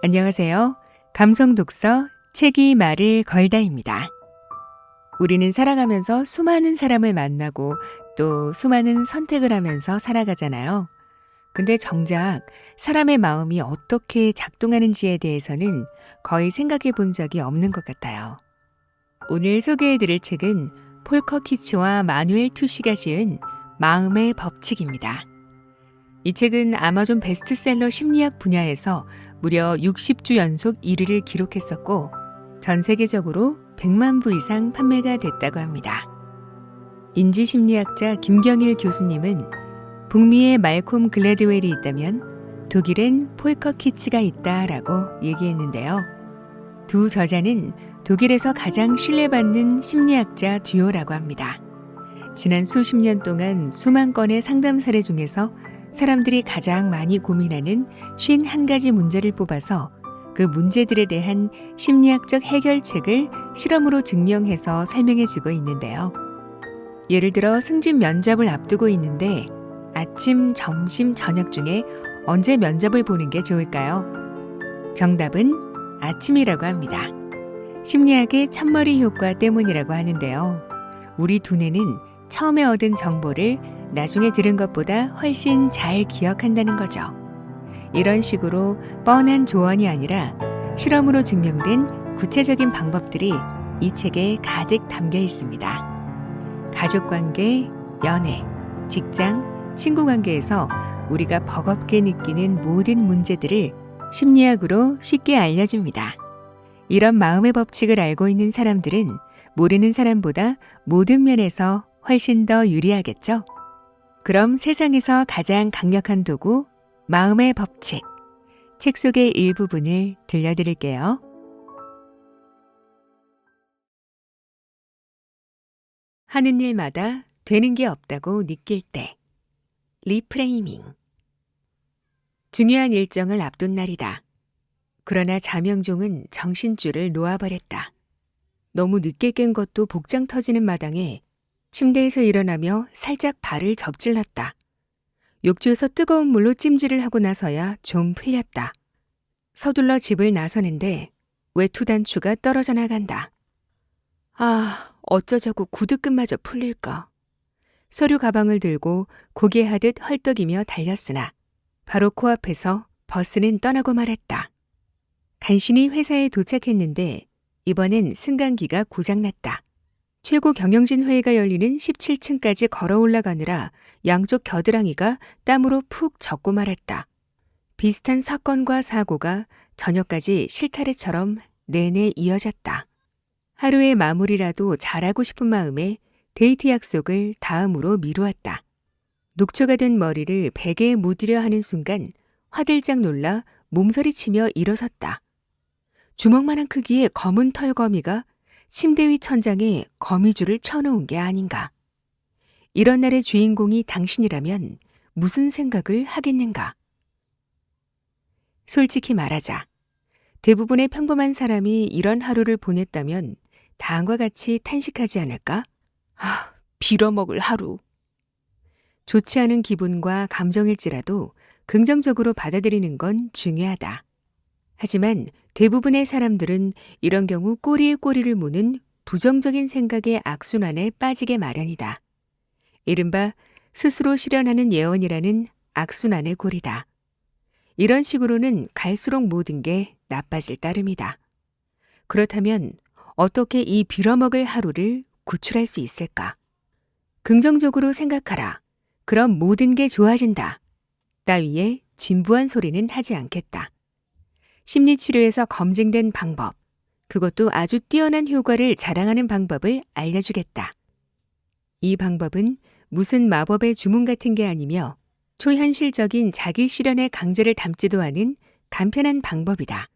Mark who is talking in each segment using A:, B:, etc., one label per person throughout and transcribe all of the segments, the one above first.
A: 안녕하세요. 감성 독서 책이 말을 걸다입니다. 우리는 살아가면서 수많은 사람을 만나고 또 수많은 선택을 하면서 살아가잖아요. 근데 정작 사람의 마음이 어떻게 작동하는지에 대해서는 거의 생각해 본 적이 없는 것 같아요. 오늘 소개해 드릴 책은 폴커 키츠와 마누엘 투시가 지은 마음의 법칙입니다. 이 책은 아마존 베스트셀러 심리학 분야에서 무려 60주 연속 1위를 기록했었고 전 세계적으로 100만 부 이상 판매가 됐다고 합니다. 인지심리학자 김경일 교수님은 북미에 말콤 글래드웰이 있다면 독일엔 폴커 키츠가 있다라고 얘기했는데요. 두 저자는 독일에서 가장 신뢰받는 심리학자 듀오라고 합니다. 지난 수십 년 동안 수만 건의 상담 사례 중에서 사람들이 가장 많이 고민하는 51가지 문제를 뽑아서 그 문제들에 대한 심리학적 해결책을 실험으로 증명해서 설명해주고 있는데요. 예를 들어 승진 면접을 앞두고 있는데 아침, 점심, 저녁 중에 언제 면접을 보는 게 좋을까요? 정답은 아침이라고 합니다. 심리학의 첫머리 효과 때문이라고 하는데요. 우리 두뇌는 처음에 얻은 정보를 나중에 들은 것보다 훨씬 잘 기억한다는 거죠. 이런 식으로 뻔한 조언이 아니라 실험으로 증명된 구체적인 방법들이 이 책에 가득 담겨 있습니다. 가족관계, 연애, 직장, 친구관계에서 우리가 버겁게 느끼는 모든 문제들을 심리학으로 쉽게 알려줍니다. 이런 마음의 법칙을 알고 있는 사람들은 모르는 사람보다 모든 면에서 훨씬 더 유리하겠죠? 그럼 세상에서 가장 강력한 도구, 마음의 법칙. 책 속의 일부분을 들려드릴게요. 하는 일마다 되는 게 없다고 느낄 때. 리프레이밍. 중요한 일정을 앞둔 날이다. 그러나 자명종은 정신줄을 놓아버렸다. 너무 늦게 깬 것도 복장 터지는 마당에 침대에서 일어나며 살짝 발을 접질렀다. 욕조에서 뜨거운 물로 찜질을 하고 나서야 좀 풀렸다. 서둘러 집을 나서는데 외투 단추가 떨어져 나간다. 어쩌자고 구두끈마저 풀릴까. 서류 가방을 들고 고개하듯 헐떡이며 달렸으나 바로 코앞에서 버스는 떠나고 말았다. 간신히 회사에 도착했는데 이번엔 승강기가 고장났다. 최고 경영진 회의가 열리는 17층까지 걸어 올라가느라 양쪽 겨드랑이가 땀으로 푹 젖고 말았다. 비슷한 사건과 사고가 저녁까지 실타래처럼 내내 이어졌다. 하루의 마무리라도 잘하고 싶은 마음에 데이트 약속을 다음으로 미루었다. 녹초가 된 머리를 베개에 묻으려 하는 순간 화들짝 놀라 몸서리치며 일어섰다. 주먹만한 크기의 검은 털거미가 침대 위 천장에 거미줄을 쳐놓은 게 아닌가. 이런 날의 주인공이 당신이라면 무슨 생각을 하겠는가. 솔직히 말하자. 대부분의 평범한 사람이 이런 하루를 보냈다면 다음과 같이 탄식하지 않을까? 빌어먹을 하루. 좋지 않은 기분과 감정일지라도 긍정적으로 받아들이는 건 중요하다. 하지만 대부분의 사람들은 이런 경우 꼬리에 꼬리를 무는 부정적인 생각의 악순환에 빠지게 마련이다. 이른바 스스로 실현하는 예언이라는 악순환의 고리다. 이런 식으로는 갈수록 모든 게 나빠질 따름이다. 그렇다면 어떻게 이 빌어먹을 하루를 구출할 수 있을까? 긍정적으로 생각하라. 그럼 모든 게 좋아진다. 따위의 진부한 소리는 하지 않겠다. 심리치료에서 검증된 방법, 그것도 아주 뛰어난 효과를 자랑하는 방법을 알려주겠다. 이 방법은 무슨 마법의 주문 같은 게 아니며 초현실적인 자기 실현의 강제를 담지도 않은 간편한 방법이다.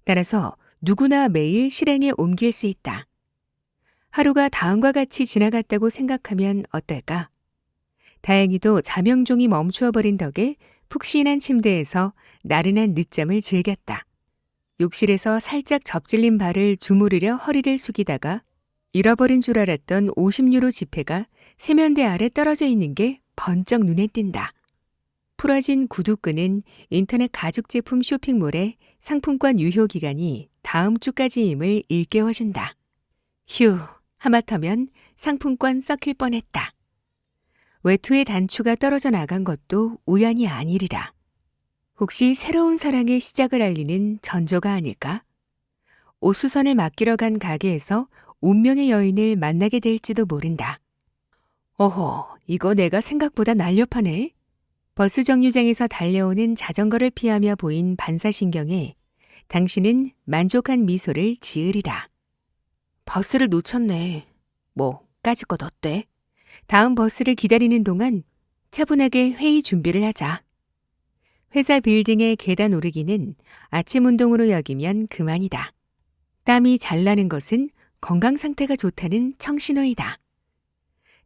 A: 따라서 누구나 매일 실행에 옮길 수 있다. 하루가 다음과 같이 지나갔다고 생각하면 어떨까? 다행히도 자명종이 멈추어버린 덕에 푹신한 침대에서 나른한 늦잠을 즐겼다. 욕실에서 살짝 접질린 발을 주무르려 허리를 숙이다가 잃어버린 줄 알았던 50유로 지폐가 세면대 아래 떨어져 있는 게 번쩍 눈에 띈다. 풀어진 구두끈은 인터넷 가죽 제품 쇼핑몰의 상품권 유효 기간이 다음 주까지임을 일깨워준다. 휴, 하마터면 상품권 썩힐 뻔했다. 외투의 단추가 떨어져 나간 것도 우연이 아니리라. 혹시 새로운 사랑의 시작을 알리는 전조가 아닐까? 옷수선을 맡기러 간 가게에서 운명의 여인을 만나게 될지도 모른다. 어허, 이거 내가 생각보다 날렵하네. 버스 정류장에서 달려오는 자전거를 피하며 보인 반사신경에 당신은 만족한 미소를 지으리라. 버스를 놓쳤네. 뭐, 까짓것 어때? 다음 버스를 기다리는 동안 차분하게 회의 준비를 하자. 회사 빌딩의 계단 오르기는 아침 운동으로 여기면 그만이다. 땀이 잘 나는 것은 건강 상태가 좋다는 청신호이다.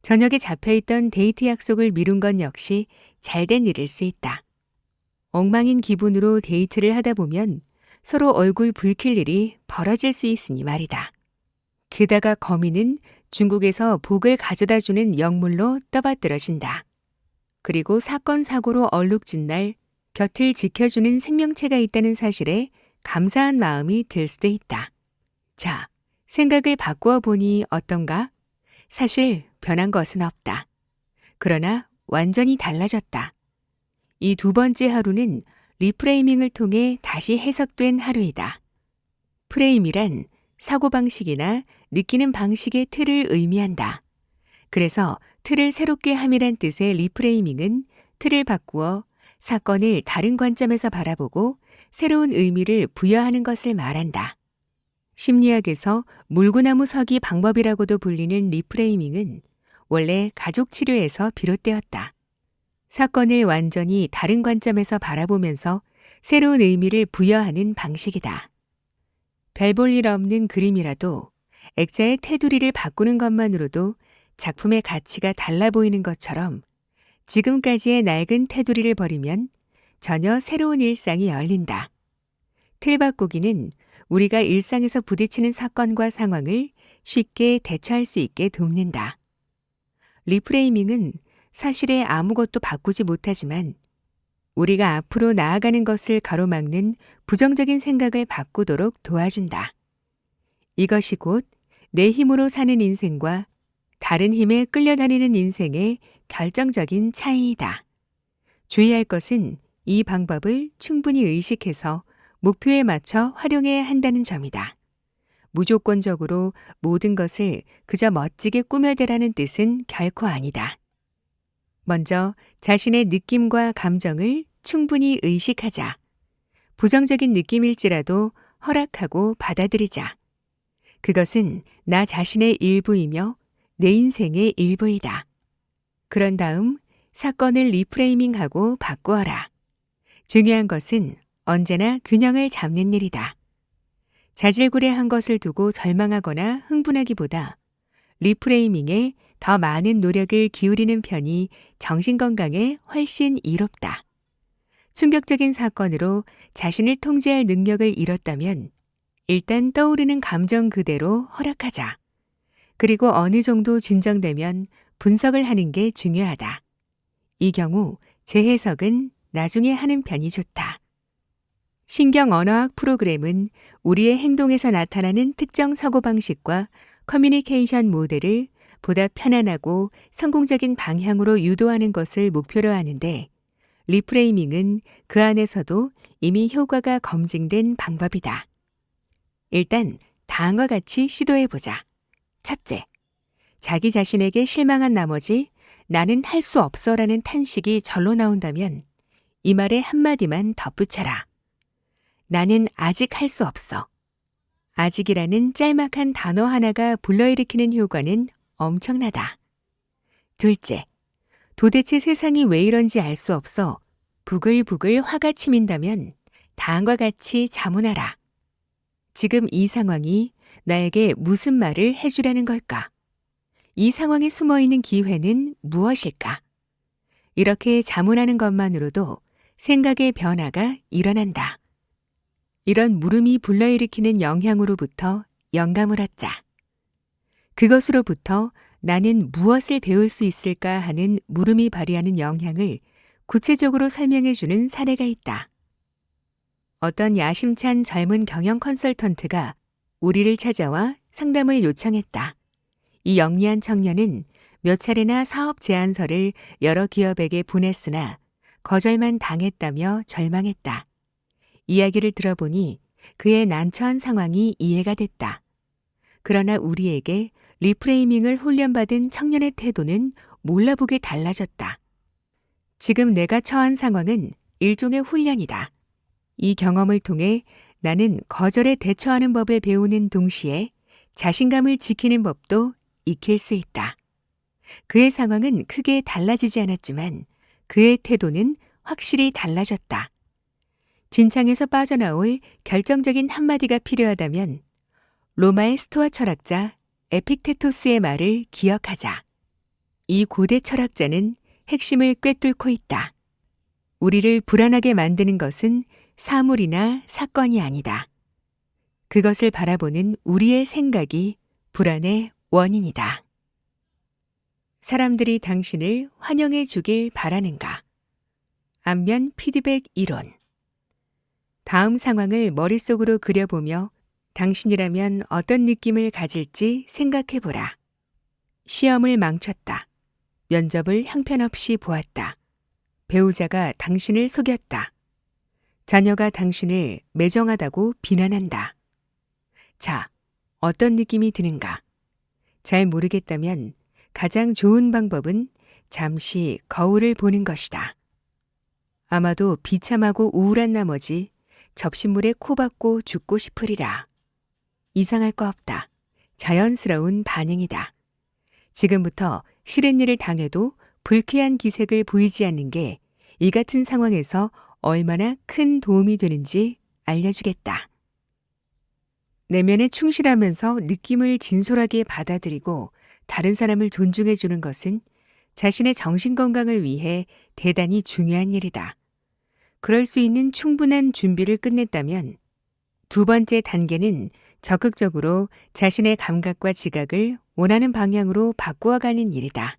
A: 저녁에 잡혀있던 데이트 약속을 미룬 건 역시 잘된 일일 수 있다. 엉망인 기분으로 데이트를 하다 보면 서로 얼굴 붉힐 일이 벌어질 수 있으니 말이다. 게다가 거미는 중국에서 복을 가져다주는 영물로 떠받들어진다. 그리고 사건 사고로 얼룩진 날 곁을 지켜주는 생명체가 있다는 사실에 감사한 마음이 들 수도 있다. 자, 생각을 바꾸어 보니 어떤가? 사실 변한 것은 없다. 그러나 완전히 달라졌다. 이 두 번째 하루는 리프레이밍을 통해 다시 해석된 하루이다. 프레임이란 사고방식이나 느끼는 방식의 틀을 의미한다. 그래서 틀을 새롭게 함이란 뜻의 리프레이밍은 틀을 바꾸어 사건을 다른 관점에서 바라보고 새로운 의미를 부여하는 것을 말한다. 심리학에서 물구나무 서기 방법이라고도 불리는 리프레이밍은 원래 가족 치료에서 비롯되었다. 사건을 완전히 다른 관점에서 바라보면서 새로운 의미를 부여하는 방식이다. 별 볼 일 없는 그림이라도 액자의 테두리를 바꾸는 것만으로도 작품의 가치가 달라 보이는 것처럼 지금까지의 낡은 테두리를 버리면 전혀 새로운 일상이 열린다. 틀 바꾸기는 우리가 일상에서 부딪히는 사건과 상황을 쉽게 대처할 수 있게 돕는다. 리프레이밍은 사실에 아무것도 바꾸지 못하지만 우리가 앞으로 나아가는 것을 가로막는 부정적인 생각을 바꾸도록 도와준다. 이것이 곧 내 힘으로 사는 인생과 다른 힘에 끌려다니는 인생의 결정적인 차이이다. 주의할 것은 이 방법을 충분히 의식해서 목표에 맞춰 활용해야 한다는 점이다. 무조건적으로 모든 것을 그저 멋지게 꾸며대라는 뜻은 결코 아니다. 먼저 자신의 느낌과 감정을 충분히 의식하자. 부정적인 느낌일지라도 허락하고 받아들이자. 그것은 나 자신의 일부이며 내 인생의 일부이다. 그런 다음 사건을 리프레이밍하고 바꾸어라. 중요한 것은 언제나 균형을 잡는 일이다. 자질구레한 것을 두고 절망하거나 흥분하기보다 리프레이밍에 더 많은 노력을 기울이는 편이 정신건강에 훨씬 이롭다. 충격적인 사건으로 자신을 통제할 능력을 잃었다면 일단 떠오르는 감정 그대로 허락하자. 그리고 어느 정도 진정되면 분석을 하는 게 중요하다. 이 경우 재해석은 나중에 하는 편이 좋다. 신경 언어학 프로그램은 우리의 행동에서 나타나는 특정 사고방식과 커뮤니케이션 모델을 보다 편안하고 성공적인 방향으로 유도하는 것을 목표로 하는데 리프레이밍은 그 안에서도 이미 효과가 검증된 방법이다. 일단 다음과 같이 시도해보자. 첫째, 자기 자신에게 실망한 나머지 나는 할 수 없어라는 탄식이 절로 나온다면 이 말에 한마디만 덧붙여라. 나는 아직 할 수 없어. 아직이라는 짤막한 단어 하나가 불러일으키는 효과는 엄청나다. 둘째, 도대체 세상이 왜 이런지 알 수 없어 부글부글 화가 치민다면 다음과 같이 자문하라. 지금 이 상황이 나에게 무슨 말을 해주려는 걸까? 이 상황에 숨어있는 기회는 무엇일까? 이렇게 자문하는 것만으로도 생각의 변화가 일어난다. 이런 물음이 불러일으키는 영향으로부터 영감을 얻자. 그것으로부터 나는 무엇을 배울 수 있을까 하는 물음이 발휘하는 영향을 구체적으로 설명해주는 사례가 있다. 어떤 야심찬 젊은 경영 컨설턴트가 우리를 찾아와 상담을 요청했다. 이 영리한 청년은 몇 차례나 사업 제안서를 여러 기업에게 보냈으나 거절만 당했다며 절망했다. 이야기를 들어보니 그의 난처한 상황이 이해가 됐다. 그러나 우리에게 리프레이밍을 훈련받은 청년의 태도는 몰라보게 달라졌다. 지금 내가 처한 상황은 일종의 훈련이다. 이 경험을 통해 나는 거절에 대처하는 법을 배우는 동시에 자신감을 지키는 법도 익힐 수 있다. 그의 상황은 크게 달라지지 않았지만 그의 태도는 확실히 달라졌다. 진창에서 빠져나올 결정적인 한마디가 필요하다면 로마의 스토아 철학자 에픽테토스의 말을 기억하자. 이 고대 철학자는 핵심을 꿰뚫고 있다. 우리를 불안하게 만드는 것은 사물이나 사건이 아니다. 그것을 바라보는 우리의 생각이 불안의 원인이다. 사람들이 당신을 환영해 주길 바라는가? 안면 피드백 이론. 다음 상황을 머릿속으로 그려보며 당신이라면 어떤 느낌을 가질지 생각해 보라. 시험을 망쳤다. 면접을 형편없이 보았다. 배우자가 당신을 속였다. 자녀가 당신을 매정하다고 비난한다. 자, 어떤 느낌이 드는가? 잘 모르겠다면 가장 좋은 방법은 잠시 거울을 보는 것이다. 아마도 비참하고 우울한 나머지 접시물에 코 박고 죽고 싶으리라. 이상할 거 없다. 자연스러운 반응이다. 지금부터 싫은 일을 당해도 불쾌한 기색을 보이지 않는 게 이 같은 상황에서 얼마나 큰 도움이 되는지 알려주겠다. 내면에 충실하면서 느낌을 진솔하게 받아들이고 다른 사람을 존중해 주는 것은 자신의 정신건강을 위해 대단히 중요한 일이다. 그럴 수 있는 충분한 준비를 끝냈다면 두 번째 단계는 적극적으로 자신의 감각과 지각을 원하는 방향으로 바꾸어가는 일이다.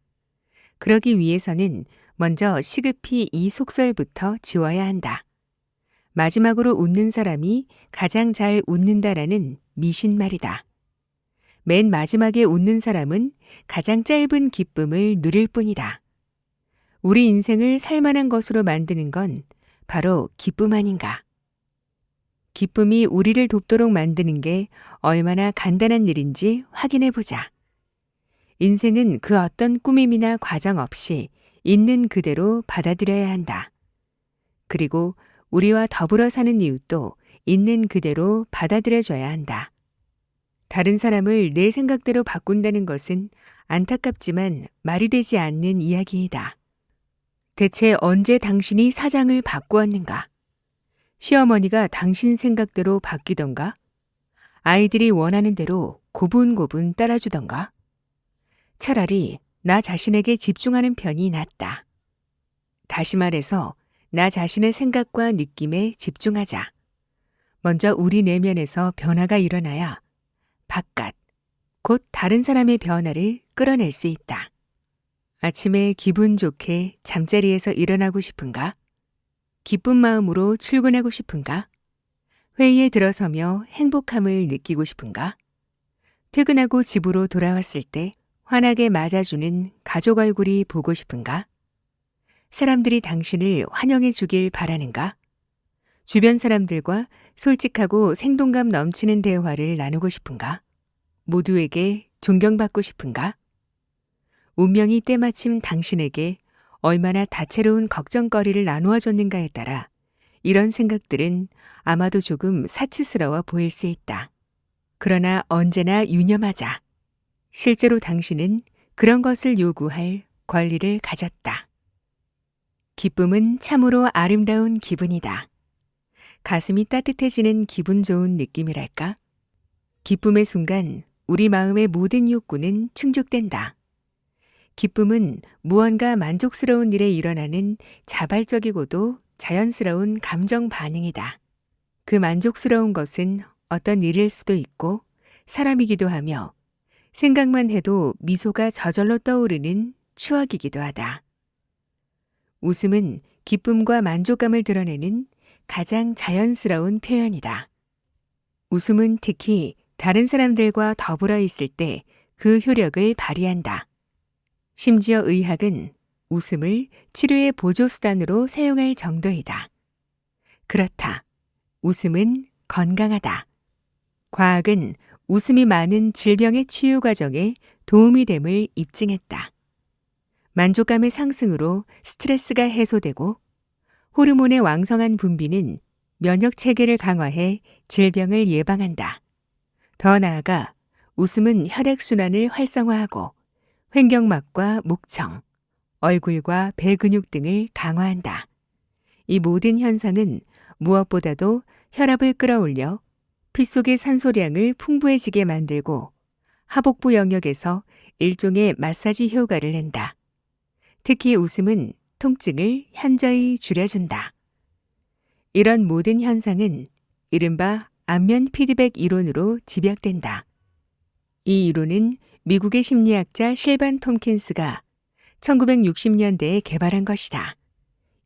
A: 그러기 위해서는 먼저 시급히 이 속설부터 지워야 한다. 마지막으로 웃는 사람이 가장 잘 웃는다라는 미신말이다. 맨 마지막에 웃는 사람은 가장 짧은 기쁨을 누릴 뿐이다. 우리 인생을 살만한 것으로 만드는 건 바로 기쁨 아닌가? 기쁨이 우리를 돕도록 만드는 게 얼마나 간단한 일인지 확인해 보자. 인생은 그 어떤 꾸밈이나 과정 없이 있는 그대로 받아들여야 한다. 그리고 우리와 더불어 사는 이웃도 있는 그대로 받아들여줘야 한다. 다른 사람을 내 생각대로 바꾼다는 것은 안타깝지만 말이 되지 않는 이야기이다. 대체 언제 당신이 사장을 바꾸었는가? 시어머니가 당신 생각대로 바뀌던가? 아이들이 원하는 대로 고분고분 따라주던가? 차라리 나 자신에게 집중하는 편이 낫다. 다시 말해서 나 자신의 생각과 느낌에 집중하자. 먼저 우리 내면에서 변화가 일어나야 바깥, 곧 다른 사람의 변화를 끌어낼 수 있다. 아침에 기분 좋게 잠자리에서 일어나고 싶은가? 기쁜 마음으로 출근하고 싶은가? 회의에 들어서며 행복함을 느끼고 싶은가? 퇴근하고 집으로 돌아왔을 때 환하게 맞아주는 가족 얼굴이 보고 싶은가? 사람들이 당신을 환영해 주길 바라는가? 주변 사람들과 솔직하고 생동감 넘치는 대화를 나누고 싶은가? 모두에게 존경받고 싶은가? 운명이 때마침 당신에게 얼마나 다채로운 걱정거리를 나누어 줬는가에 따라 이런 생각들은 아마도 조금 사치스러워 보일 수 있다. 그러나 언제나 유념하자. 실제로 당신은 그런 것을 요구할 권리를 가졌다. 기쁨은 참으로 아름다운 기분이다. 가슴이 따뜻해지는 기분 좋은 느낌이랄까? 기쁨의 순간 우리 마음의 모든 욕구는 충족된다. 기쁨은 무언가 만족스러운 일에 일어나는 자발적이고도 자연스러운 감정 반응이다. 그 만족스러운 것은 어떤 일일 수도 있고 사람이기도 하며 생각만 해도 미소가 저절로 떠오르는 추억이기도 하다. 웃음은 기쁨과 만족감을 드러내는 가장 자연스러운 표현이다. 웃음은 특히 다른 사람들과 더불어 있을 때 그 효력을 발휘한다. 심지어 의학은 웃음을 치료의 보조수단으로 사용할 정도이다. 그렇다. 웃음은 건강하다. 과학은 웃음이 많은 질병의 치유 과정에 도움이 됨을 입증했다. 만족감의 상승으로 스트레스가 해소되고 호르몬의 왕성한 분비는 면역 체계를 강화해 질병을 예방한다. 더 나아가 웃음은 혈액순환을 활성화하고 횡격막과 목청, 얼굴과 배 근육 등을 강화한다. 이 모든 현상은 무엇보다도 혈압을 끌어올려 피 속의 산소량을 풍부해지게 만들고 하복부 영역에서 일종의 마사지 효과를 낸다. 특히 웃음은 통증을 현저히 줄여준다. 이런 모든 현상은 이른바 안면 피드백 이론으로 집약된다. 이 이론은 미국의 심리학자 실반 톰킨스가 1960년대에 개발한 것이다.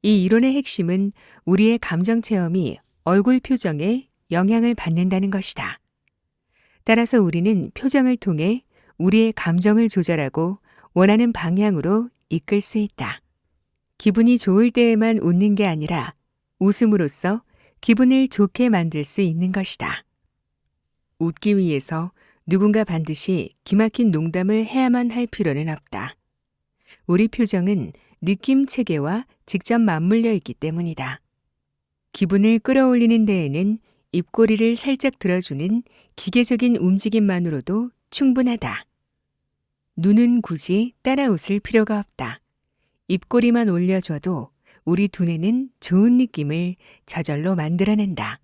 A: 이 이론의 핵심은 우리의 감정 체험이 얼굴 표정에 영향을 받는다는 것이다. 따라서 우리는 표정을 통해 우리의 감정을 조절하고 원하는 방향으로 이끌 수 있다. 기분이 좋을 때에만 웃는 게 아니라 웃음으로써 기분을 좋게 만들 수 있는 것이다. 웃기 위해서 누군가 반드시 기막힌 농담을 해야만 할 필요는 없다. 우리 표정은 느낌 체계와 직접 맞물려 있기 때문이다. 기분을 끌어올리는 데에는 입꼬리를 살짝 들어주는 기계적인 움직임만으로도 충분하다. 눈은 굳이 따라 웃을 필요가 없다. 입꼬리만 올려줘도 우리 두뇌는 좋은 느낌을 저절로 만들어낸다.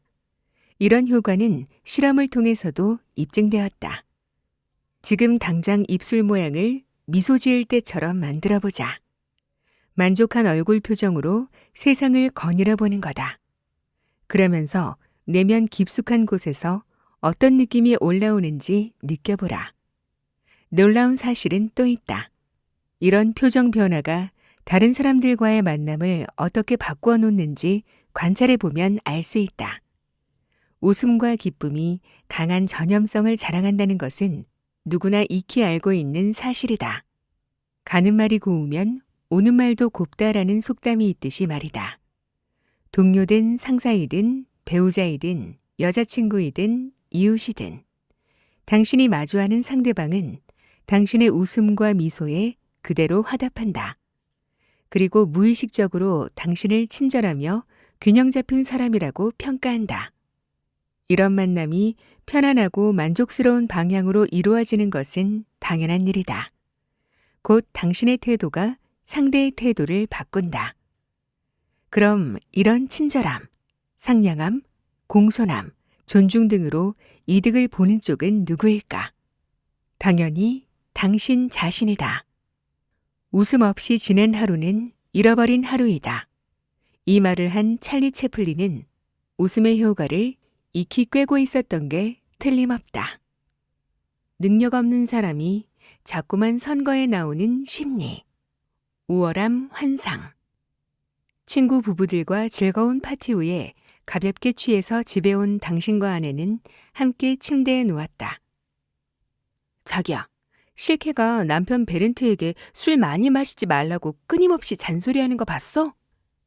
A: 이런 효과는 실험을 통해서도 입증되었다. 지금 당장 입술 모양을 미소 지을 때처럼 만들어 보자. 만족한 얼굴 표정으로 세상을 거닐어 보는 거다. 그러면서 내면 깊숙한 곳에서 어떤 느낌이 올라오는지 느껴보라. 놀라운 사실은 또 있다. 이런 표정 변화가 다른 사람들과의 만남을 어떻게 바꾸어 놓는지 관찰해 보면 알 수 있다. 웃음과 기쁨이 강한 전염성을 자랑한다는 것은 누구나 익히 알고 있는 사실이다. 가는 말이 고우면 오는 말도 곱다라는 속담이 있듯이 말이다. 동료든 상사이든 배우자이든 여자친구이든 이웃이든 당신이 마주하는 상대방은 당신의 웃음과 미소에 그대로 화답한다. 그리고 무의식적으로 당신을 친절하며 균형 잡힌 사람이라고 평가한다. 이런 만남이 편안하고 만족스러운 방향으로 이루어지는 것은 당연한 일이다. 곧 당신의 태도가 상대의 태도를 바꾼다. 그럼 이런 친절함, 상냥함, 공손함, 존중 등으로 이득을 보는 쪽은 누구일까? 당연히 당신 자신이다. 웃음 없이 지낸 하루는 잃어버린 하루이다. 이 말을 한 찰리 채플린은 웃음의 효과를 익히 꿰고 있었던 게 틀림없다. 능력 없는 사람이 자꾸만 선거에 나오는 심리, 우월함 환상. 친구 부부들과 즐거운 파티 후에 가볍게 취해서 집에 온 당신과 아내는 함께 침대에 누웠다. 자기야, 실케가 남편 베렌트에게 술 많이 마시지 말라고 끊임없이 잔소리하는 거 봤어?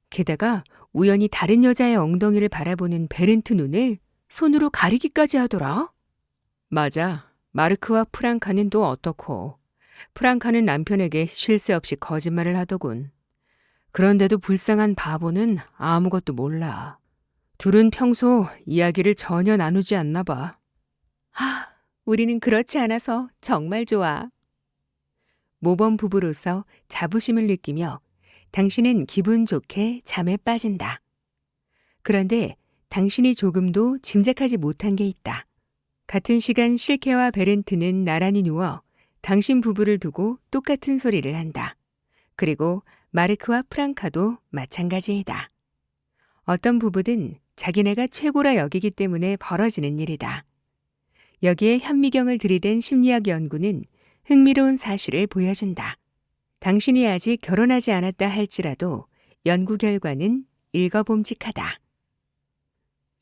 A: 게다가 우연히 다른 여자의 엉덩이를 바라보는 베렌트 눈을 손으로 가리기까지 하더라. 맞아. 마르크와 프랑카는 또 어떻고. 프랑카는 남편에게 쉴 새 없이 거짓말을 하더군. 그런데도 불쌍한 바보는 아무것도 몰라. 둘은 평소 이야기를 전혀 나누지 않나 봐. 우리는 그렇지 않아서 정말 좋아. 모범 부부로서 자부심을 느끼며 당신은 기분 좋게 잠에 빠진다. 그런데 당신이 조금도 짐작하지 못한 게 있다. 같은 시간 실케와 베렌트는 나란히 누워 당신 부부를 두고 똑같은 소리를 한다. 그리고 마르크와 프랑카도 마찬가지이다. 어떤 부부든 자기네가 최고라 여기기 때문에 벌어지는 일이다. 여기에 현미경을 들이댄 심리학 연구는 흥미로운 사실을 보여준다. 당신이 아직 결혼하지 않았다 할지라도 연구 결과는 읽어봄직하다.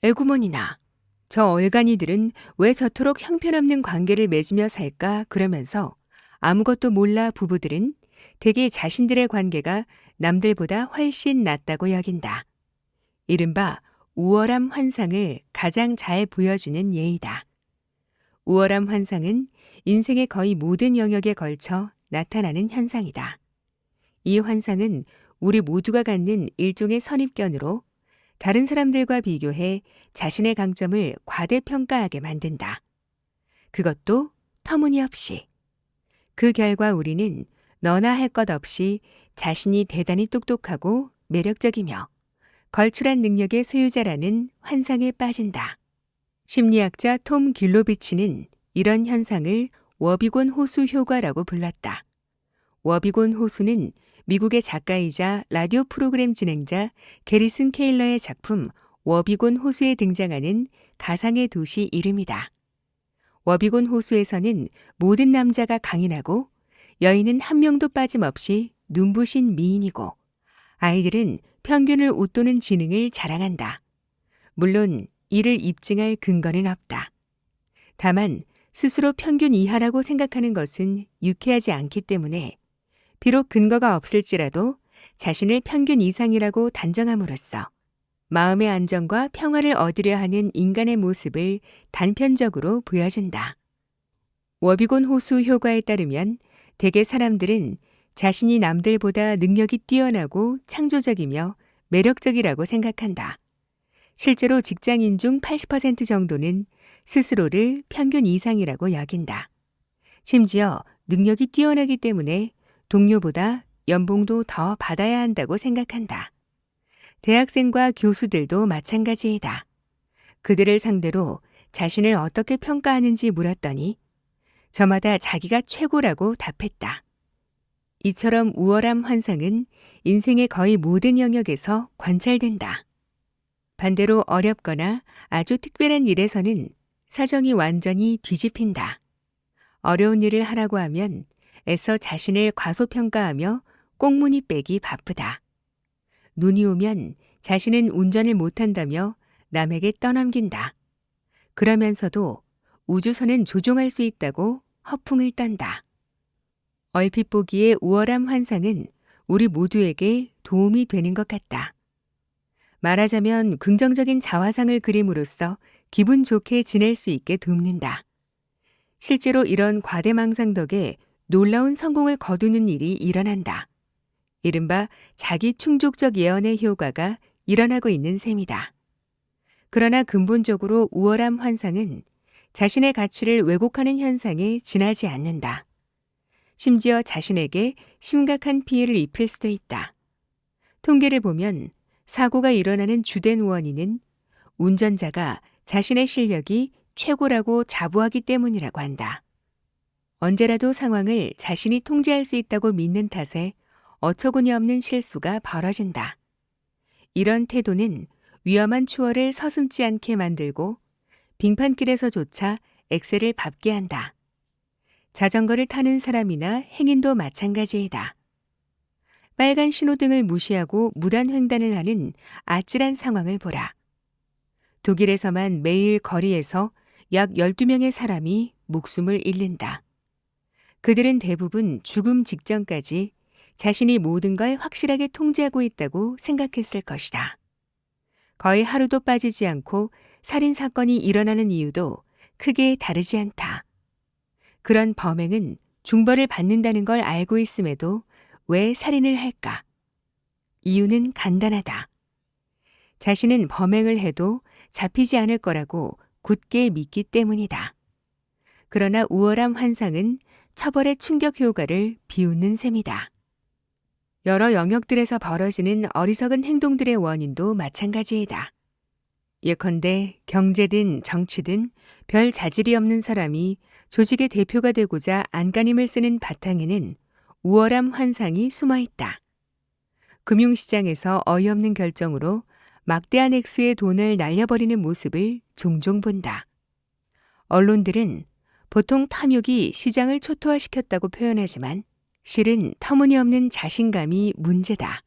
A: 에구머니나, 저 얼간이들은 왜 저토록 형편없는 관계를 맺으며 살까 그러면서 아무것도 몰라 부부들은 대개 자신들의 관계가 남들보다 훨씬 낫다고 여긴다. 이른바 우월함 환상을 가장 잘 보여주는 예이다. 우월함 환상은 인생의 거의 모든 영역에 걸쳐 나타나는 현상이다. 이 환상은 우리 모두가 갖는 일종의 선입견으로 다른 사람들과 비교해 자신의 강점을 과대평가하게 만든다. 그것도 터무니없이. 그 결과 우리는 너나 할 것 없이 자신이 대단히 똑똑하고 매력적이며 걸출한 능력의 소유자라는 환상에 빠진다. 심리학자 톰 길로비치는 이런 현상을 워비곤 호수 효과라고 불렀다. 워비곤 호수는 미국의 작가이자 라디오 프로그램 진행자 게리슨 케일러의 작품 워비곤 호수에 등장하는 가상의 도시 이름이다. 워비곤 호수에서는 모든 남자가 강인하고 여인은 한 명도 빠짐없이 눈부신 미인이고 아이들은 평균을 웃도는 지능을 자랑한다. 물론 이를 입증할 근거는 없다. 다만 스스로 평균 이하라고 생각하는 것은 유쾌하지 않기 때문에 비록 근거가 없을지라도 자신을 평균 이상이라고 단정함으로써 마음의 안정과 평화를 얻으려 하는 인간의 모습을 단편적으로 보여준다. 워비곤 호수 효과에 따르면 대개 사람들은 자신이 남들보다 능력이 뛰어나고 창조적이며 매력적이라고 생각한다. 실제로 직장인 중 80% 정도는 스스로를 평균 이상이라고 여긴다. 심지어 능력이 뛰어나기 때문에 동료보다 연봉도 더 받아야 한다고 생각한다. 대학생과 교수들도 마찬가지이다. 그들을 상대로 자신을 어떻게 평가하는지 물었더니 저마다 자기가 최고라고 답했다. 이처럼 우월함 환상은 인생의 거의 모든 영역에서 관찰된다. 반대로 어렵거나 아주 특별한 일에서는 사정이 완전히 뒤집힌다. 어려운 일을 하라고 하면 애써 자신을 과소평가하며 꽁무니 빼기 바쁘다. 눈이 오면 자신은 운전을 못한다며 남에게 떠넘긴다. 그러면서도 우주선은 조종할 수 있다고 허풍을 떤다. 얼핏 보기에 우월함 환상은 우리 모두에게 도움이 되는 것 같다. 말하자면 긍정적인 자화상을 그림으로써 기분 좋게 지낼 수 있게 돕는다. 실제로 이런 과대망상 덕에 놀라운 성공을 거두는 일이 일어난다. 이른바 자기 충족적 예언의 효과가 일어나고 있는 셈이다. 그러나 근본적으로 우월함 환상은 자신의 가치를 왜곡하는 현상에 지나지 않는다. 심지어 자신에게 심각한 피해를 입힐 수도 있다. 통계를 보면 사고가 일어나는 주된 원인은 운전자가 자신의 실력이 최고라고 자부하기 때문이라고 한다. 언제라도 상황을 자신이 통제할 수 있다고 믿는 탓에 어처구니 없는 실수가 벌어진다. 이런 태도는 위험한 추월을 서슴지 않게 만들고 빙판길에서조차 엑셀을 밟게 한다. 자전거를 타는 사람이나 행인도 마찬가지이다. 빨간 신호등을 무시하고 무단 횡단을 하는 아찔한 상황을 보라. 독일에서만 매일 거리에서 약 12명의 사람이 목숨을 잃는다. 그들은 대부분 죽음 직전까지 자신이 모든 걸 확실하게 통제하고 있다고 생각했을 것이다. 거의 하루도 빠지지 않고 살인 사건이 일어나는 이유도 크게 다르지 않다. 그런 범행은 중벌을 받는다는 걸 알고 있음에도 왜 살인을 할까? 이유는 간단하다. 자신은 범행을 해도 잡히지 않을 거라고 굳게 믿기 때문이다. 그러나 우월함 환상은 처벌의 충격 효과를 비웃는 셈이다. 여러 영역들에서 벌어지는 어리석은 행동들의 원인도 마찬가지이다. 예컨대 경제든 정치든 별 자질이 없는 사람이 조직의 대표가 되고자 안간힘을 쓰는 바탕에는 우월함 환상이 숨어 있다. 금융시장에서 어이없는 결정으로 막대한 액수의 돈을 날려버리는 모습을 종종 본다. 언론들은 보통 탐욕이 시장을 초토화시켰다고 표현하지만 실은 터무니없는 자신감이 문제다.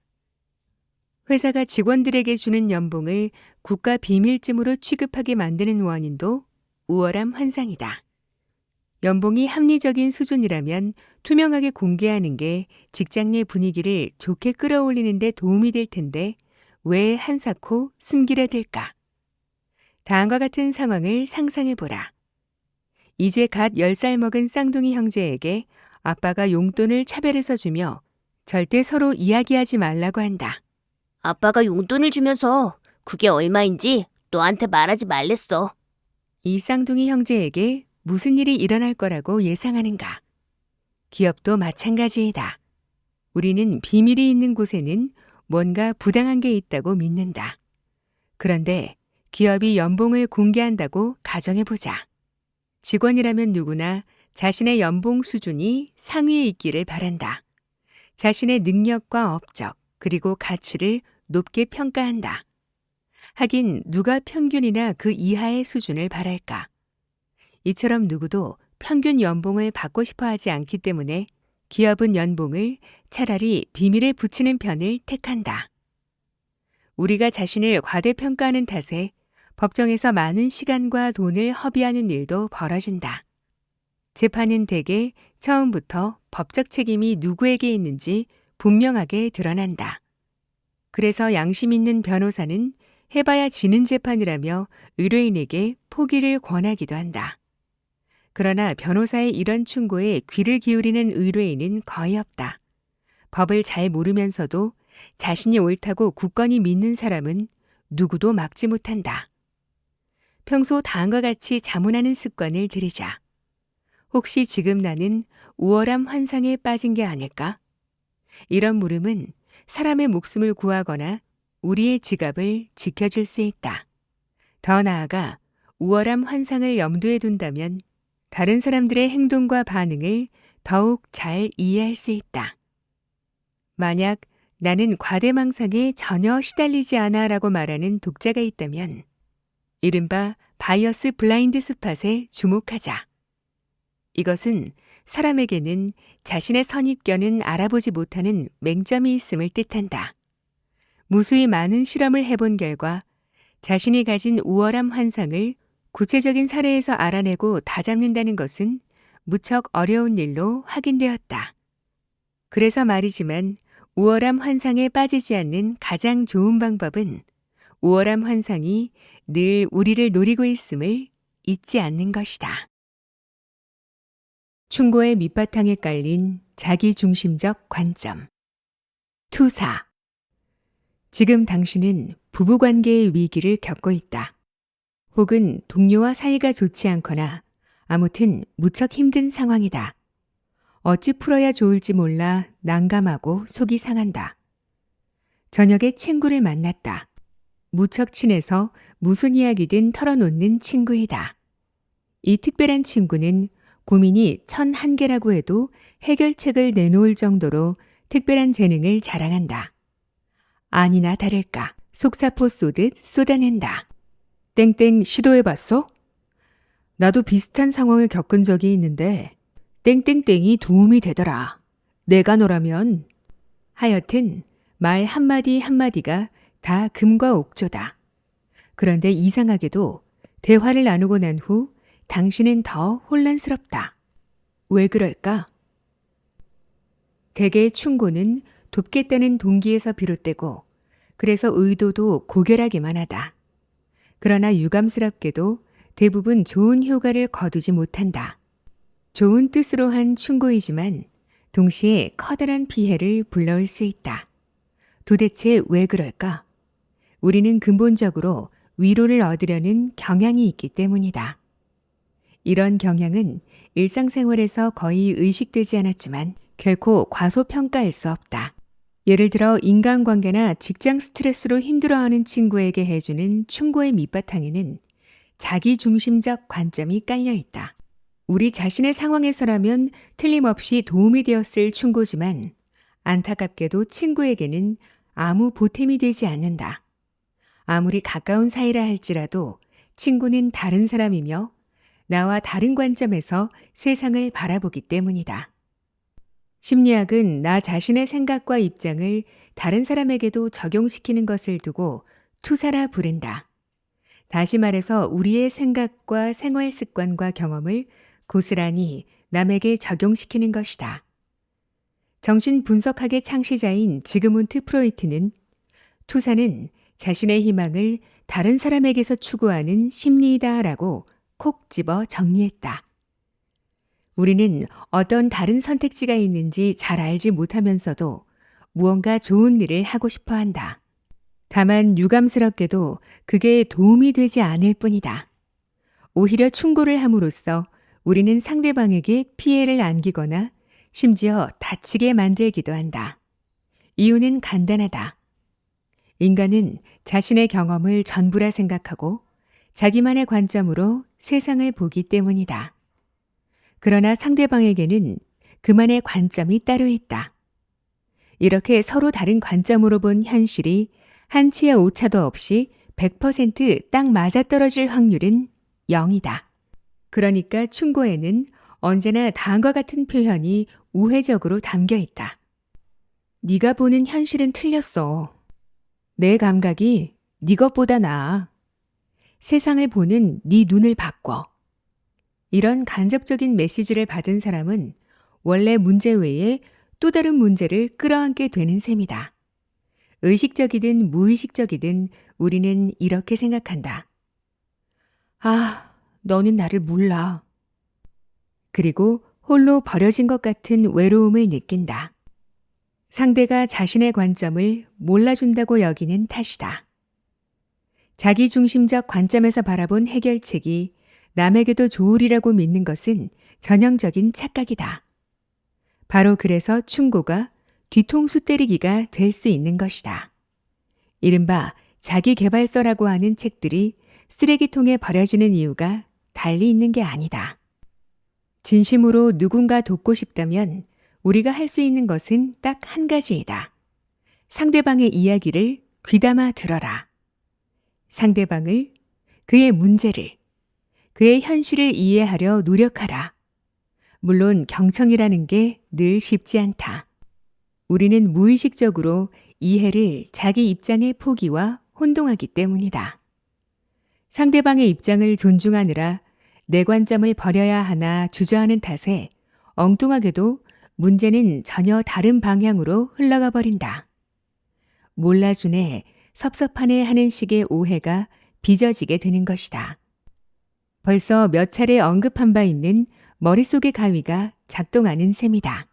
A: 회사가 직원들에게 주는 연봉을 국가 비밀쯤으로 취급하게 만드는 원인도 우월함 환상이다. 연봉이 합리적인 수준이라면 투명하게 공개하는 게 직장 내 분위기를 좋게 끌어올리는 데 도움이 될 텐데 왜 한사코 숨기려 들까? 다음과 같은 상황을 상상해 보라. 이제 갓 10살 먹은 쌍둥이 형제에게 아빠가 용돈을 차별해서 주며 절대 서로 이야기하지 말라고 한다.
B: 아빠가 용돈을 주면서 그게 얼마인지 너한테 말하지 말랬어.
A: 이 쌍둥이 형제에게 무슨 일이 일어날 거라고 예상하는가? 기업도 마찬가지이다. 우리는 비밀이 있는 곳에는 뭔가 부당한 게 있다고 믿는다. 그런데 기업이 연봉을 공개한다고 가정해보자. 직원이라면 누구나 자신의 연봉 수준이 상위에 있기를 바란다. 자신의 능력과 업적, 그리고 가치를 높게 평가한다. 하긴 누가 평균이나 그 이하의 수준을 바랄까? 이처럼 누구도 평균 연봉을 받고 싶어 하지 않기 때문에 기업은 연봉을 차라리 비밀에 붙이는 편을 택한다. 우리가 자신을 과대평가하는 탓에 법정에서 많은 시간과 돈을 허비하는 일도 벌어진다. 재판은 대개 처음부터 법적 책임이 누구에게 있는지 분명하게 드러난다. 그래서 양심 있는 변호사는 해봐야 지는 재판이라며 의뢰인에게 포기를 권하기도 한다. 그러나 변호사의 이런 충고에 귀를 기울이는 의뢰인은 거의 없다. 법을 잘 모르면서도 자신이 옳다고 굳건히 믿는 사람은 누구도 막지 못한다. 평소 다음과 같이 자문하는 습관을 들이자. 혹시 지금 나는 우월함 환상에 빠진 게 아닐까? 이런 물음은 사람의 목숨을 구하거나 우리의 지갑을 지켜줄 수 있다. 더 나아가 우월함 환상을 염두에 둔다면 다른 사람들의 행동과 반응을 더욱 잘 이해할 수 있다. 만약 나는 과대망상에 전혀 시달리지 않아 라고 말하는 독자가 있다면 이른바 바이어스 블라인드 스팟에 주목하자. 이것은 사람에게는 자신의 선입견은 알아보지 못하는 맹점이 있음을 뜻한다. 무수히 많은 실험을 해본 결과 자신이 가진 우월함 환상을 구체적인 사례에서 알아내고 다잡는다는 것은 무척 어려운 일로 확인되었다. 그래서 말이지만 우월함 환상에 빠지지 않는 가장 좋은 방법은 우월함 환상이 늘 우리를 노리고 있음을 잊지 않는 것이다. 충고의 밑바탕에 깔린 자기중심적 관점. 투사. 지금 당신은 부부관계의 위기를 겪고 있다. 혹은 동료와 사이가 좋지 않거나 아무튼 무척 힘든 상황이다. 어찌 풀어야 좋을지 몰라 난감하고 속이 상한다. 저녁에 친구를 만났다. 무척 친해서 무슨 이야기든 털어놓는 친구이다. 이 특별한 친구는 고민이 1001개라고 해도 해결책을 내놓을 정도로 특별한 재능을 자랑한다. 아니나 다를까 속사포 쏘듯 쏟아낸다. 땡땡 시도해봤어? 나도 비슷한 상황을 겪은 적이 있는데 땡땡땡이 도움이 되더라. 내가 너라면. 하여튼 말 한마디 한마디가 다 금과 옥조다. 그런데 이상하게도 대화를 나누고 난 후 당신은 더 혼란스럽다. 왜 그럴까? 대개의 충고는 돕겠다는 동기에서 비롯되고 그래서 의도도 고결하기만 하다. 그러나 유감스럽게도 대부분 좋은 효과를 거두지 못한다. 좋은 뜻으로 한 충고이지만 동시에 커다란 피해를 불러올 수 있다. 도대체 왜 그럴까? 우리는 근본적으로 위로를 얻으려는 경향이 있기 때문이다. 이런 경향은 일상생활에서 거의 의식되지 않았지만 결코 과소평가할 수 없다. 예를 들어 인간관계나 직장 스트레스로 힘들어하는 친구에게 해주는 충고의 밑바탕에는 자기중심적 관점이 깔려 있다. 우리 자신의 상황에서라면 틀림없이 도움이 되었을 충고지만 안타깝게도 친구에게는 아무 보탬이 되지 않는다. 아무리 가까운 사이라 할지라도 친구는 다른 사람이며 나와 다른 관점에서 세상을 바라보기 때문이다. 심리학은 나 자신의 생각과 입장을 다른 사람에게도 적용시키는 것을 두고 투사라 부른다. 다시 말해서 우리의 생각과 생활 습관과 경험을 고스란히 남에게 적용시키는 것이다. 정신분석학의 창시자인 지그문트 프로이트는 투사는 자신의 희망을 다른 사람에게서 추구하는 심리이다라고 콕 집어 정리했다. 우리는 어떤 다른 선택지가 있는지 잘 알지 못하면서도 무언가 좋은 일을 하고 싶어 한다. 다만 유감스럽게도 그게 도움이 되지 않을 뿐이다. 오히려 충고를 함으로써 우리는 상대방에게 피해를 안기거나 심지어 다치게 만들기도 한다. 이유는 간단하다. 인간은 자신의 경험을 전부라 생각하고 자기만의 관점으로 세상을 보기 때문이다. 그러나 상대방에게는 그만의 관점이 따로 있다. 이렇게 서로 다른 관점으로 본 현실이 한치의 오차도 없이 100% 딱 맞아떨어질 확률은 0이다. 그러니까 충고에는 언제나 다음과 같은 표현이 우회적으로 담겨 있다. 네가 보는 현실은 틀렸어. 내 감각이 네 것보다 나아. 세상을 보는 네 눈을 바꿔. 이런 간접적인 메시지를 받은 사람은 원래 문제 외에 또 다른 문제를 끌어안게 되는 셈이다. 의식적이든 무의식적이든 우리는 이렇게 생각한다. 아, 너는 나를 몰라. 그리고 홀로 버려진 것 같은 외로움을 느낀다. 상대가 자신의 관점을 몰라준다고 여기는 탓이다. 자기중심적 관점에서 바라본 해결책이 남에게도 좋으리라고 믿는 것은 전형적인 착각이다. 바로 그래서 충고가 뒤통수 때리기가 될 수 있는 것이다. 이른바 자기계발서라고 하는 책들이 쓰레기통에 버려지는 이유가 달리 있는 게 아니다. 진심으로 누군가 돕고 싶다면 우리가 할 수 있는 것은 딱 한 가지이다. 상대방의 이야기를 귀담아 들어라. 상대방을, 그의 문제를, 그의 현실을 이해하려 노력하라. 물론 경청이라는 게 늘 쉽지 않다. 우리는 무의식적으로 이해를 자기 입장의 포기와 혼동하기 때문이다. 상대방의 입장을 존중하느라 내 관점을 버려야 하나 주저하는 탓에 엉뚱하게도 문제는 전혀 다른 방향으로 흘러가 버린다. 몰라주네, 섭섭하네 하는 식의 오해가 빚어지게 되는 것이다. 벌써 몇 차례 언급한 바 있는 머릿속의 가위가 작동하는 셈이다.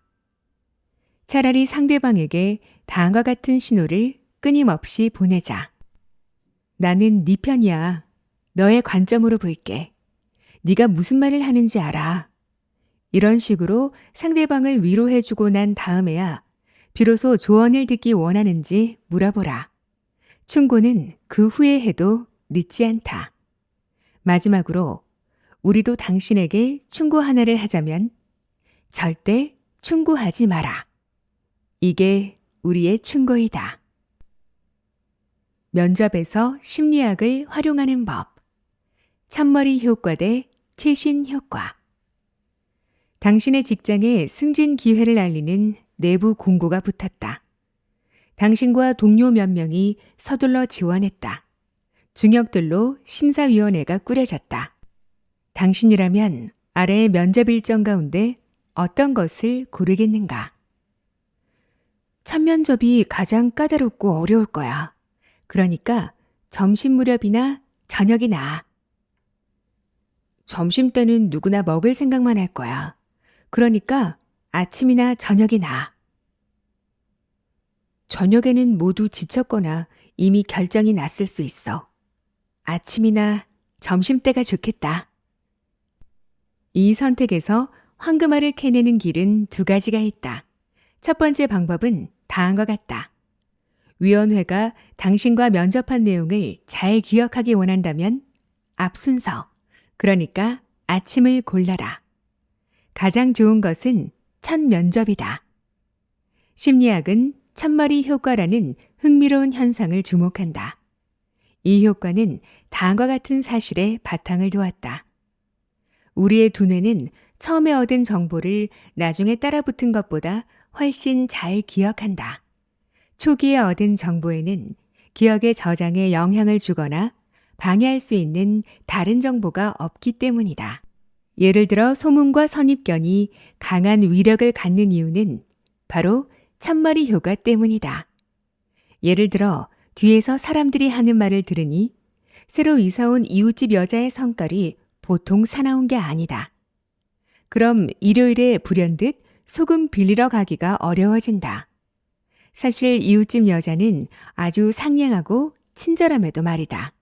A: 차라리 상대방에게 다음과 같은 신호를 끊임없이 보내자. 나는 네 편이야. 너의 관점으로 볼게. 네가 무슨 말을 하는지 알아. 이런 식으로 상대방을 위로해주고 난 다음에야 비로소 조언을 듣기 원하는지 물어보라. 충고는 그 후에 해도 늦지 않다. 마지막으로 우리도 당신에게 충고 하나를 하자면 절대 충고하지 마라. 이게 우리의 충고이다. 면접에서 심리학을 활용하는 법. 첫머리 효과 대 최신 효과. 당신의 직장에 승진 기회를 알리는 내부 공고가 붙었다. 당신과 동료 몇 명이 서둘러 지원했다. 중역들로 심사위원회가 꾸려졌다. 당신이라면 아래의 면접 일정 가운데 어떤 것을 고르겠는가? 첫 면접이 가장 까다롭고 어려울 거야. 그러니까 점심 무렵이나 저녁이 나아. 점심 때는 누구나 먹을 생각만 할 거야. 그러니까 아침이나 저녁이 나아. 저녁에는 모두 지쳤거나 이미 결정이 났을 수 있어. 아침이나 점심 때가 좋겠다. 이 선택에서 황금알을 캐내는 길은 두 가지가 있다. 첫 번째 방법은 다음과 같다. 위원회가 당신과 면접한 내용을 잘 기억하기 원한다면 앞순서, 그러니까 아침을 골라라. 가장 좋은 것은 첫 면접이다. 심리학은 첫머리 효과라는 흥미로운 현상을 주목한다. 이 효과는 다음과 같은 사실에 바탕을 두었다. 우리의 두뇌는 처음에 얻은 정보를 나중에 따라붙은 것보다 훨씬 잘 기억한다. 초기에 얻은 정보에는 기억의 저장에 영향을 주거나 방해할 수 있는 다른 정보가 없기 때문이다. 예를 들어 소문과 선입견이 강한 위력을 갖는 이유는 바로 참머리 효과 때문이다. 예를 들어 뒤에서 사람들이 하는 말을 들으니 새로 이사온 이웃집 여자의 성깔이 보통 사나운 게 아니다. 그럼 일요일에 불현듯 소금 빌리러 가기가 어려워진다. 사실 이웃집 여자는 아주 상냥하고 친절함에도 말이다.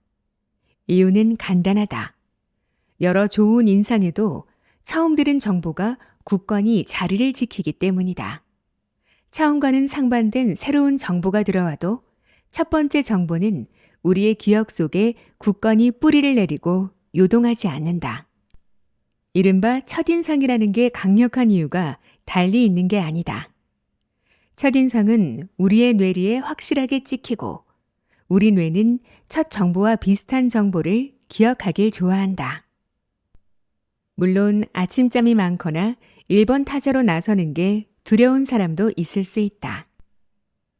A: 이유는 간단하다. 여러 좋은 인상에도 처음 들은 정보가 굳건히 자리를 지키기 때문이다. 처음과는 상반된 새로운 정보가 들어와도 첫 번째 정보는 우리의 기억 속에 굳건히 뿌리를 내리고 요동하지 않는다. 이른바 첫인상이라는 게 강력한 이유가 달리 있는 게 아니다. 첫인상은 우리의 뇌리에 확실하게 찍히고 우리 뇌는 첫 정보와 비슷한 정보를 기억하길 좋아한다. 물론 아침잠이 많거나 1번 타자로 나서는 게 두려운 사람도 있을 수 있다.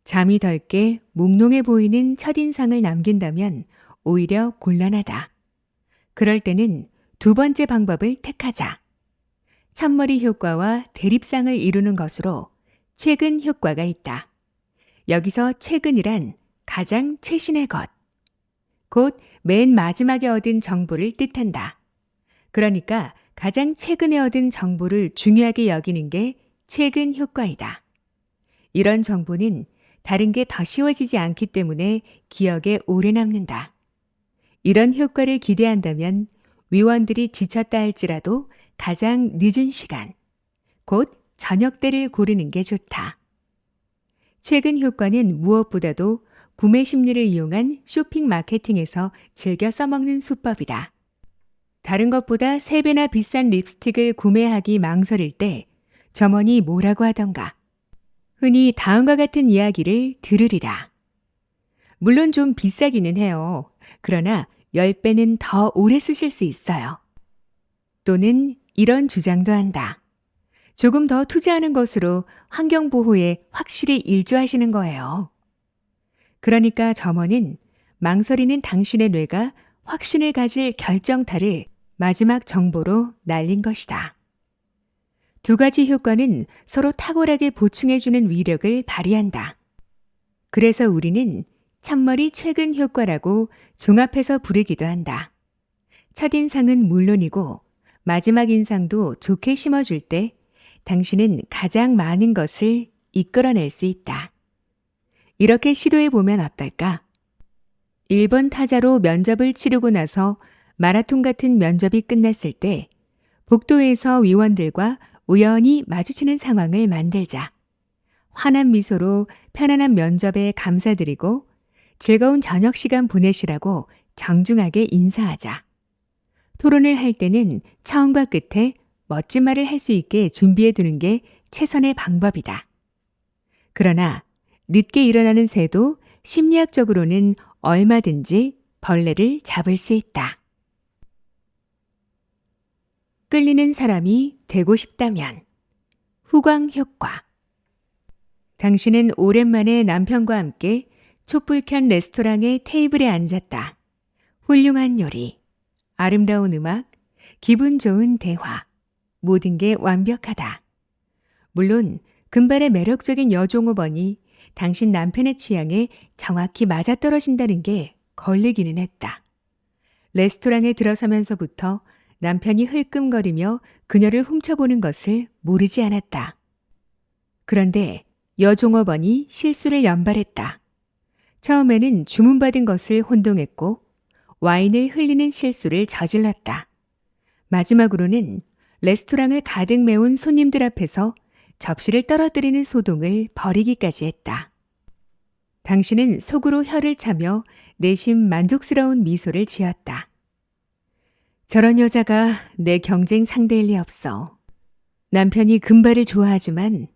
A: 잠이 덜 깨 몽롱해 보이는 첫인상을 남긴다면 오히려 곤란하다. 그럴 때는 두 번째 방법을 택하자. 첫머리 효과와 대립상을 이루는 것으로 최근 효과가 있다. 여기서 최근이란 가장 최신의 것, 곧 맨 마지막에 얻은 정보를 뜻한다. 그러니까 가장 최근에 얻은 정보를 중요하게 여기는 게 최근 효과이다. 이런 정보는 다른 게 더 쉬워지지 않기 때문에 기억에 오래 남는다. 이런 효과를 기대한다면 위원들이 지쳤다 할지라도 가장 늦은 시간, 곧 저녁 때를 고르는 게 좋다. 최근 효과는 무엇보다도 구매 심리를 이용한 쇼핑 마케팅에서 즐겨 써먹는 수법이다. 다른 것보다 3배나 비싼 립스틱을 구매하기 망설일 때 점원이 뭐라고 하던가. 흔히 다음과 같은 이야기를 들으리라. 물론 좀 비싸기는 해요. 그러나 10배는 더 오래 쓰실 수 있어요. 또는 이런 주장도 한다. 조금 더 투자하는 것으로 환경보호에 확실히 일조하시는 거예요. 그러니까 점원은 망설이는 당신의 뇌가 확신을 가질 결정타를 마지막 정보로 날린 것이다. 두 가지 효과는 서로 탁월하게 보충해주는 위력을 발휘한다. 그래서 우리는 첫머리 최근 효과라고 종합해서 부르기도 한다. 첫인상은 물론이고 마지막 인상도 좋게 심어줄 때 당신은 가장 많은 것을 이끌어낼 수 있다. 이렇게 시도해보면 어떨까? 1번 타자로 면접을 치르고 나서 마라톤 같은 면접이 끝났을 때 복도에서 위원들과 우연히 마주치는 상황을 만들자. 환한 미소로 편안한 면접에 감사드리고 즐거운 저녁 시간 보내시라고 정중하게 인사하자. 토론을 할 때는 처음과 끝에 멋진 말을 할 수 있게 준비해 두는 게 최선의 방법이다. 그러나 늦게 일어나는 새도 심리학적으로는 얼마든지 벌레를 잡을 수 있다. 끌리는 사람이 되고 싶다면 후광 효과. 당신은 오랜만에 남편과 함께 촛불 켠 레스토랑의 테이블에 앉았다. 훌륭한 요리, 아름다운 음악, 기분 좋은 대화, 모든 게 완벽하다. 물론 금발의 매력적인 여종업원이 당신 남편의 취향에 정확히 맞아떨어진다는 게 걸리기는 했다. 레스토랑에 들어서면서부터 남편이 흘끔거리며 그녀를 훔쳐보는 것을 모르지 않았다. 그런데 여종업원이 실수를 연발했다. 처음에는 주문받은 것을 혼동했고 와인을 흘리는 실수를 저질렀다. 마지막으로는 레스토랑을 가득 메운 손님들 앞에서 접시를 떨어뜨리는 소동을 벌이기까지 했다. 당신은 속으로 혀를 차며 내심 만족스러운 미소를 지었다. 저런 여자가 내 경쟁 상대일 리 없어. 남편이 금발을 좋아하지만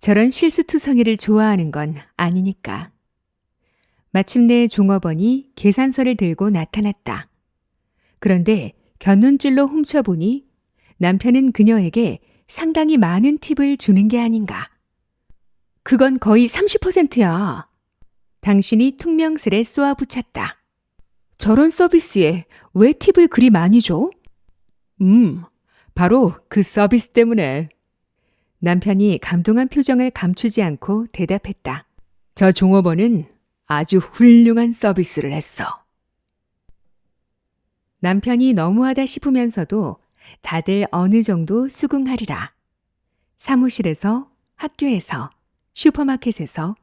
A: 저런 실수투성이를 좋아하는 건 아니니까. 마침내 종업원이 계산서를 들고 나타났다. 그런데 곁눈질로 훔쳐보니 남편은 그녀에게 상당히 많은 팁을 주는 게 아닌가. 그건 거의 30%야. 당신이 퉁명스레 쏘아붙였다. 저런 서비스에 왜 팁을 그리 많이 줘? 바로 그 서비스 때문에. 남편이 감동한 표정을 감추지 않고 대답했다. 저 종업원은 아주 훌륭한 서비스를 했어. 남편이 너무하다 싶으면서도 다들 어느 정도 수긍하리라. 사무실에서, 학교에서, 슈퍼마켓에서,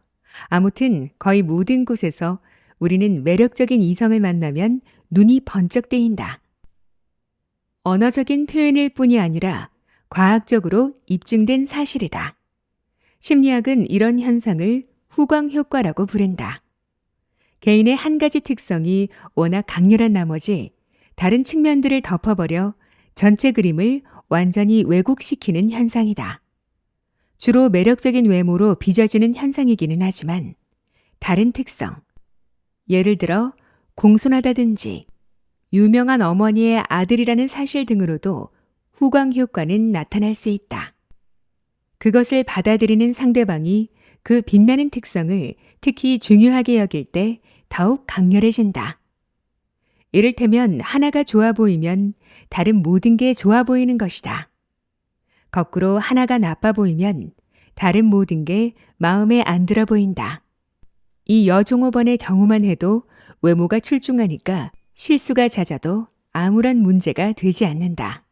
A: 아무튼 거의 모든 곳에서 우리는 매력적인 이성을 만나면 눈이 번쩍 뜨인다. 언어적인 표현일 뿐이 아니라 과학적으로 입증된 사실이다. 심리학은 이런 현상을 후광 효과라고 부른다. 개인의 한 가지 특성이 워낙 강렬한 나머지 다른 측면들을 덮어버려 전체 그림을 완전히 왜곡시키는 현상이다. 주로 매력적인 외모로 빚어지는 현상이기는 하지만 다른 특성, 예를 들어 공손하다든지 유명한 어머니의 아들이라는 사실 등으로도 후광 효과는 나타날 수 있다. 그것을 받아들이는 상대방이 그 빛나는 특성을 특히 중요하게 여길 때 더욱 강렬해진다. 이를테면 하나가 좋아 보이면 다른 모든 게 좋아 보이는 것이다. 거꾸로 하나가 나빠 보이면 다른 모든 게 마음에 안 들어 보인다. 이 여종업원의 경우만 해도 외모가 출중하니까 실수가 잦아도 아무런 문제가 되지 않는다.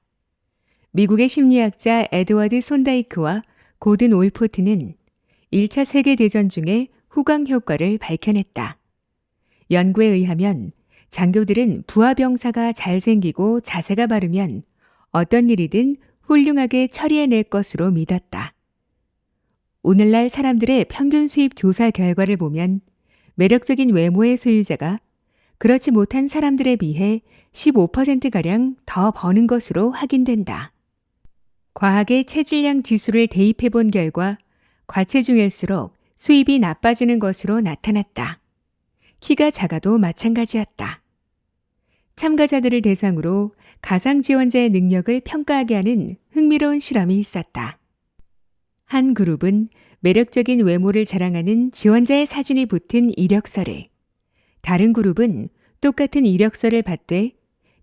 A: 미국의 심리학자 에드워드 손다이크와 고든 올포트는 1차 세계대전 중에 후광 효과를 밝혀냈다. 연구에 의하면 장교들은 부하병사가 잘생기고 자세가 바르면 어떤 일이든 훌륭하게 처리해낼 것으로 믿었다. 오늘날 사람들의 평균 수입 조사 결과를 보면 매력적인 외모의 소유자가 그렇지 못한 사람들에 비해 15%가량 더 버는 것으로 확인된다. 과학의 체질량 지수를 대입해 본 결과 과체중일수록 수입이 나빠지는 것으로 나타났다. 키가 작아도 마찬가지였다. 참가자들을 대상으로 가상 지원자의 능력을 평가하게 하는 흥미로운 실험이 있었다. 한 그룹은 매력적인 외모를 자랑하는 지원자의 사진이 붙은 이력서를, 다른 그룹은 똑같은 이력서를 받되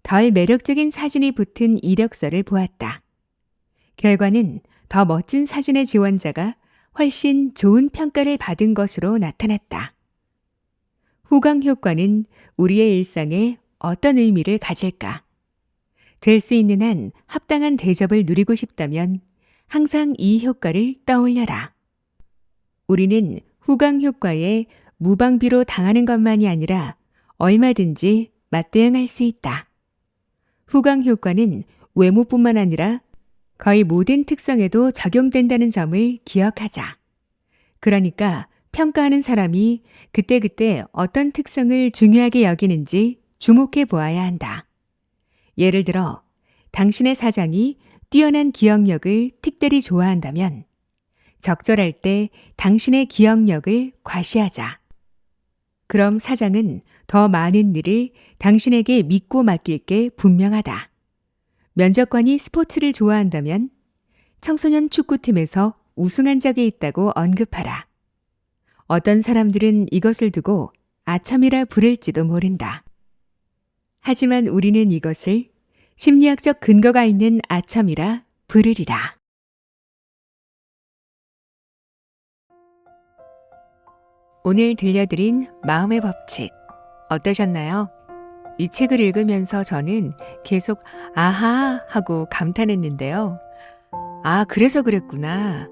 A: 덜 매력적인 사진이 붙은 이력서를 보았다. 결과는 더 멋진 사진의 지원자가 훨씬 좋은 평가를 받은 것으로 나타났다. 후광 효과는 우리의 일상에 어떤 의미를 가질까? 될 수 있는 한 합당한 대접을 누리고 싶다면 항상 이 효과를 떠올려라. 우리는 후광 효과에 무방비로 당하는 것만이 아니라 얼마든지 맞대응할 수 있다. 후광 효과는 외모뿐만 아니라 거의 모든 특성에도 적용된다는 점을 기억하자. 그러니까 평가하는 사람이 그때그때 어떤 특성을 중요하게 여기는지 주목해 보아야 한다. 예를 들어, 당신의 사장이 뛰어난 기억력을 특별히 좋아한다면 적절할 때 당신의 기억력을 과시하자. 그럼 사장은 더 많은 일을 당신에게 믿고 맡길 게 분명하다. 면접관이 스포츠를 좋아한다면 청소년 축구팀에서 우승한 적이 있다고 언급하라. 어떤 사람들은 이것을 두고 아첨이라 부를지도 모른다. 하지만 우리는 이것을 심리학적 근거가 있는 아첨이라 부르리라. 오늘 들려드린 마음의 법칙 어떠셨나요? 이 책을 읽으면서 저는 계속 아하 하고 감탄했는데요. 아, 그래서 그랬구나.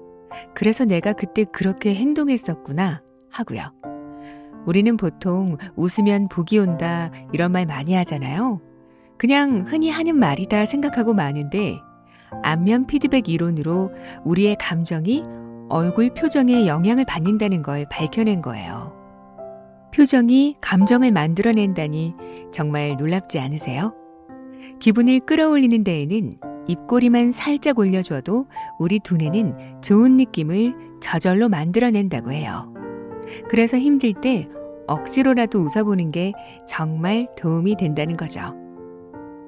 A: 그래서 내가 그때 그렇게 행동했었구나 하고요. 우리는 보통 웃으면 복이 온다 이런 말 많이 하잖아요. 그냥 흔히 하는 말이다 생각하고 마는데 안면 피드백 이론으로 우리의 감정이 얼굴 표정에 영향을 받는다는 걸 밝혀낸 거예요. 표정이 감정을 만들어낸다니 정말 놀랍지 않으세요? 기분을 끌어올리는 데에는 입꼬리만 살짝 올려줘도 우리 두뇌는 좋은 느낌을 저절로 만들어낸다고 해요. 그래서 힘들 때 억지로라도 웃어보는 게 정말 도움이 된다는 거죠.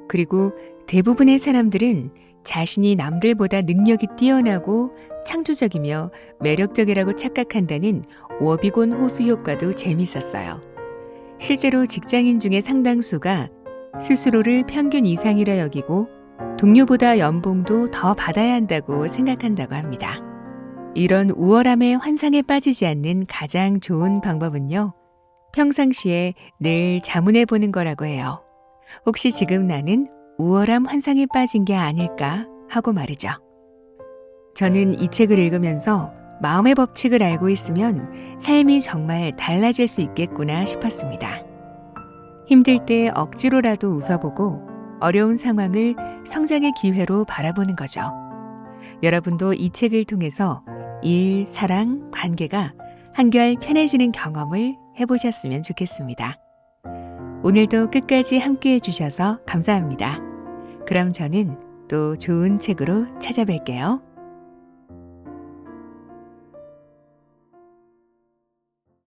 A: 그리고 대부분의 사람들은 자신이 남들보다 능력이 뛰어나고 창조적이며 매력적이라고 착각한다는 워비곤 호수 효과도 재밌었어요. 실제로 직장인 중에 상당수가 스스로를 평균 이상이라 여기고 동료보다 연봉도 더 받아야 한다고 생각한다고 합니다. 이런 우월함의 환상에 빠지지 않는 가장 좋은 방법은요, 평상시에 늘 자문해 보는 거라고 해요. 혹시 지금 나는 우월함 환상에 빠진 게 아닐까 하고 말이죠. 저는 이 책을 읽으면서 마음의 법칙을 알고 있으면 삶이 정말 달라질 수 있겠구나 싶었습니다. 힘들 때 억지로라도 웃어보고 어려운 상황을 성장의 기회로 바라보는 거죠. 여러분도 이 책을 통해서 일, 사랑, 관계가 한결 편해지는 경험을 해보셨으면 좋겠습니다. 오늘도 끝까지 함께해 주셔서 감사합니다. 그럼 저는 또 좋은 책으로 찾아뵐게요.